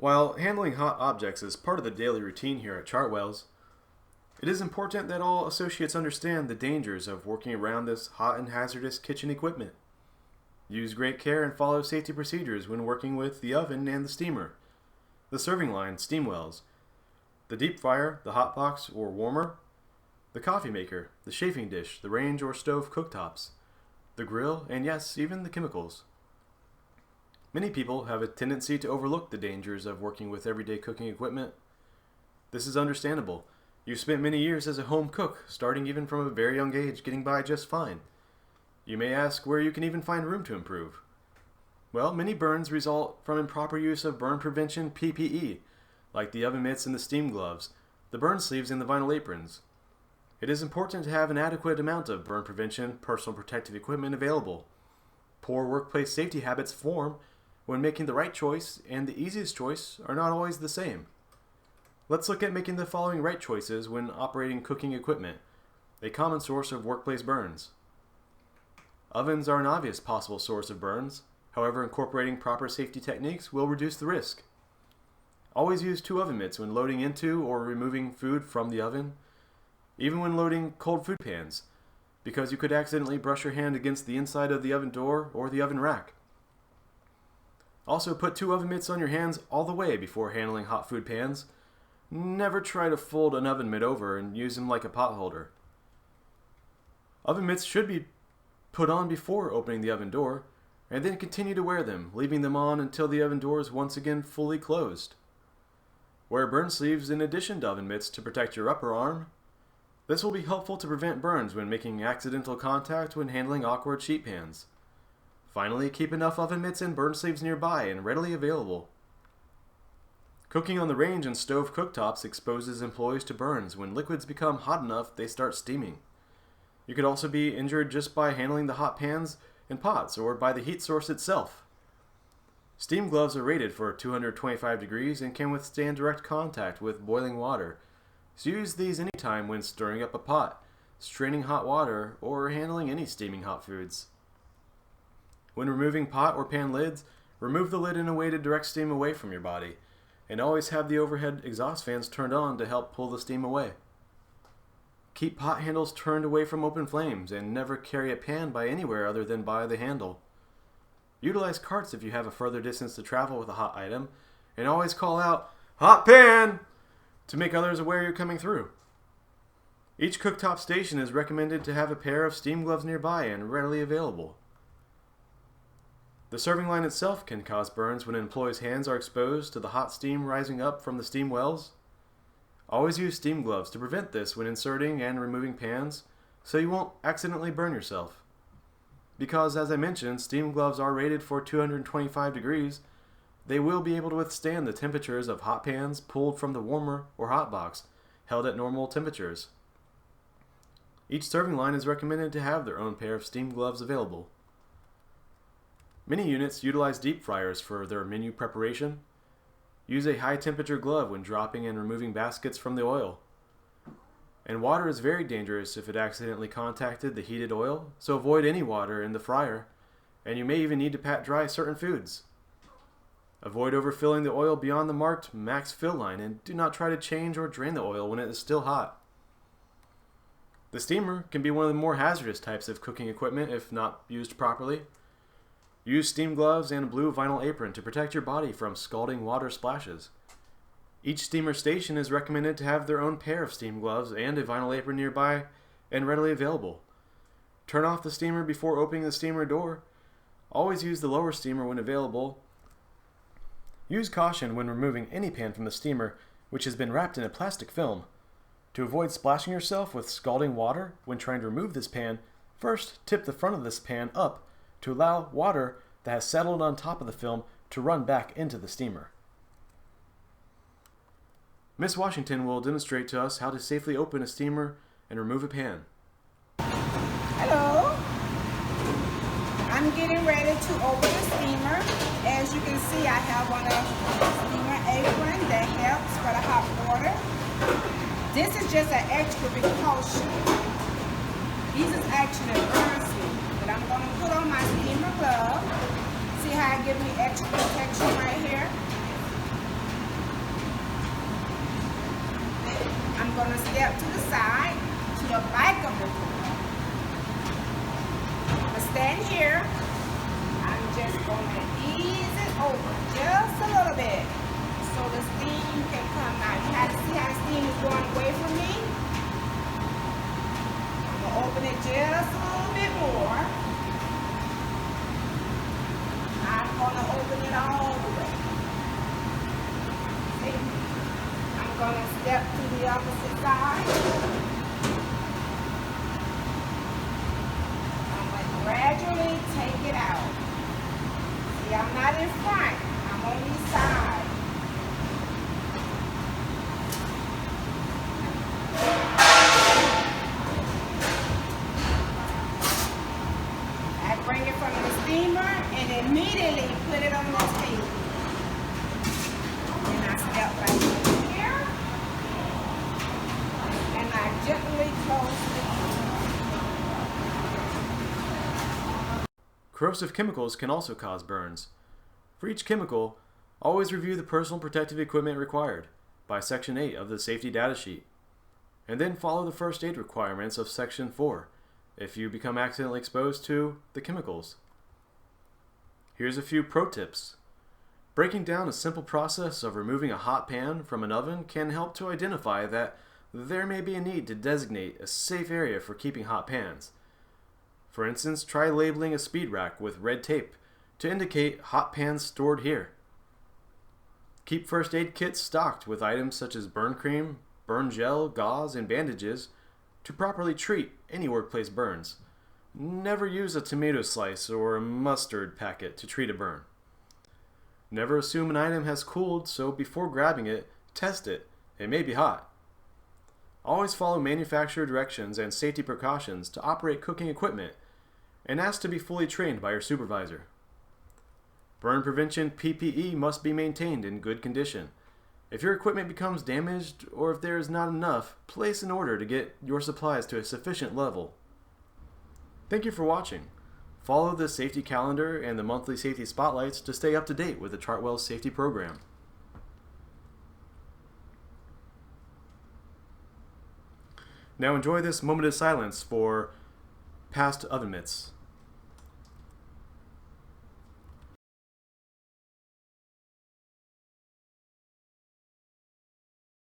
While handling hot objects is part of the daily routine here at Chartwells, it is important that all associates understand the dangers of working around this hot and hazardous kitchen equipment. Use great care and follow safety procedures when working with the oven and the steamer, the serving line, steam wells, the deep fryer, the hot box or warmer, the coffee maker, the chafing dish, the range or stove cooktops, the grill, and yes, even the chemicals. Many people have a tendency to overlook the dangers of working with everyday cooking equipment. This is understandable. You've spent many years as a home cook, starting even from a very young age, getting by just fine. You may ask where you can even find room to improve. Well, many burns result from improper use of burn prevention PPE, like the oven mitts and the steam gloves, the burn sleeves and the vinyl aprons. It is important to have an adequate amount of burn prevention personal protective equipment available. Poor workplace safety habits form when making the right choice, and the easiest choice are not always the same. Let's look at making the following right choices when operating cooking equipment, a common source of workplace burns. Ovens are an obvious possible source of burns. However, incorporating proper safety techniques will reduce the risk. Always use 2 oven mitts when loading into or removing food from the oven, even when loading cold food pans, because you could accidentally brush your hand against the inside of the oven door or the oven rack. Also, put 2 oven mitts on your hands all the way before handling hot food pans. Never try to fold an oven mitt over and use them like a pot holder. Oven mitts should be put on before opening the oven door, and then continue to wear them, leaving them on until the oven door is once again fully closed. Wear burn sleeves in addition to oven mitts to protect your upper arm. This will be helpful to prevent burns when making accidental contact when handling awkward sheet pans. Finally, keep enough oven mitts and burn sleeves nearby and readily available. Cooking on the range and stove cooktops exposes employees to burns when liquids become hot enough they start steaming. You could also be injured just by handling the hot pans and pots or by the heat source itself. Steam gloves are rated for 225 degrees and can withstand direct contact with boiling water, so use these anytime when stirring up a pot, straining hot water, or handling any steaming hot foods. When removing pot or pan lids, remove the lid in a way to direct steam away from your body, and always have the overhead exhaust fans turned on to help pull the steam away. Keep pot handles turned away from open flames, and never carry a pan by anywhere other than by the handle. Utilize carts if you have a further distance to travel with a hot item, and always call out, "Hot pan!" to make others aware you're coming through. Each cooktop station is recommended to have a pair of steam gloves nearby and readily available. The serving line itself can cause burns when an employee's hands are exposed to the hot steam rising up from the steam wells. Always use steam gloves to prevent this when inserting and removing pans, so you won't accidentally burn yourself. Because, as I mentioned, steam gloves are rated for 225 degrees, they will be able to withstand the temperatures of hot pans pulled from the warmer or hot box, held at normal temperatures. Each serving line is recommended to have their own pair of steam gloves available. Many units utilize deep fryers for their menu preparation. Use a high temperature glove when dropping and removing baskets from the oil. And water is very dangerous if it accidentally contacted the heated oil, so avoid any water in the fryer, and you may even need to pat dry certain foods. Avoid overfilling the oil beyond the marked max fill line, and do not try to change or drain the oil when it is still hot. The steamer can be one of the more hazardous types of cooking equipment if not used properly. Use steam gloves and a blue vinyl apron to protect your body from scalding water splashes. Each steamer station is recommended to have their own pair of steam gloves and a vinyl apron nearby and readily available. Turn off the steamer before opening the steamer door. Always use the lower steamer when available. Use caution when removing any pan from the steamer which has been wrapped in a plastic film. To avoid splashing yourself with scalding water when trying to remove this pan, first tip the front of this pan up to allow water that has settled on top of the film to run back into the steamer. Miss Washington will demonstrate to us how to safely open a steamer and remove a pan. Hello. I'm getting ready to open the steamer. As you can see, I have on a steamer apron that helps for the hot water. This is just an extra precaution. These is actually emergency, but I'm going to put on my steamer glove. See how it gives me extra protection right here? going to step to the side, to the back of the cooker. I'm going to stand here. I'm just going to ease it over just a little bit so the steam can come out. You have to see how the steam is going away from me. I'm going to open it just a little bit more. I'm going to open it all the way. See? I'm going to step to the opposite side. I'm going to gradually take it out. See, I'm not in front. I'm on the side. I bring it from the steamer and immediately put it on the table. And I step right here. And I gently close the door. Corrosive chemicals can also cause burns. For each chemical, always review the personal protective equipment required by Section 8 of the Safety Data Sheet, and then follow the first aid requirements of Section 4 if you become accidentally exposed to the chemicals. Here's a few pro tips. Breaking down a simple process of removing a hot pan from an oven can help to identify that there may be a need to designate a safe area for keeping hot pans. For instance, try labeling a speed rack with red tape to indicate hot pans stored here. Keep first aid kits stocked with items such as burn cream, burn gel, gauze, and bandages to properly treat any workplace burns. Never use a tomato slice or a mustard packet to treat a burn. Never assume an item has cooled, so before grabbing it, test it. It may be hot. Always follow manufacturer directions and safety precautions to operate cooking equipment, and ask to be fully trained by your supervisor. Burn prevention PPE must be maintained in good condition. If your equipment becomes damaged or if there is not enough, place an order to get your supplies to a sufficient level. Thank you for watching. Follow the safety calendar and the monthly safety spotlights to stay up to date with the Chartwell's safety program. Now enjoy this moment of silence for past oven mitts.